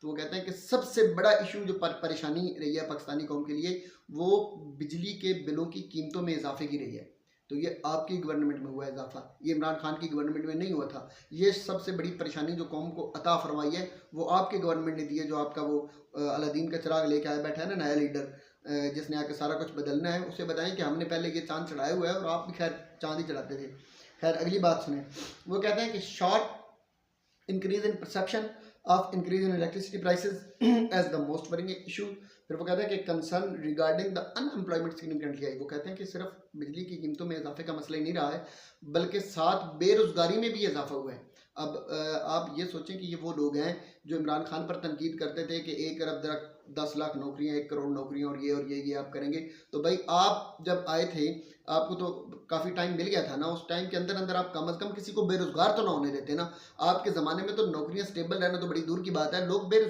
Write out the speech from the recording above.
तो वो कहते हैं कि सबसे बड़ा इशू जो परेशानी रही है पाकिस्तानी कौम के लिए, वो बिजली के बिलों की कीमतों में इजाफे की रही है। तो ये आपकी गवर्नमेंट में हुआ है इजाफा, ये इमरान खान की गवर्नमेंट में नहीं हुआ था। ये सबसे बड़ी परेशानी जो कौम को अता फरमाई है वो आपकी गवर्नमेंट ने दी है। जो आपका वो अलादीन का चिराग लेके आया बैठा है ना नया लीडर, जिसने आके सारा कुछ बदलना है, उसे बताएं कि हमने पहले ये चांद चढ़ाया हुआ है और आप भी खैर चांद ही चढ़ाते थे। खैर अगली बात सुने, वो कहते हैं कि short increase in perception of increase in electricity prices as the most worrying issue। फिर वो कहते हैं कि concern regarding the unemployment significantly आई। वो कहते हैं कि सिर्फ बिजली की कीमतों में इजाफे का मसला ही नहीं रहा है, बल्कि साथ बेरोजगारी में भी इजाफा हुआ है। अब आप ये सोचें कि ये वो लोग हैं जो इमरान खान पर तनकीद करते थे कि 1 अरब 10 लाख नौकरियां, 1 करोड़ नौकरियां और ये आप करेंगे। तो भाई आप जब आए थे आपको तो काफ़ी टाइम मिल गया था ना, उस टाइम के अंदर अंदर आप कम अज़ कम किसी को बेरोजगार तो ना होने देते ना। आपके ज़माने में तो नौकरियां स्टेबल रहना तो बड़ी दूर की बात है, लोग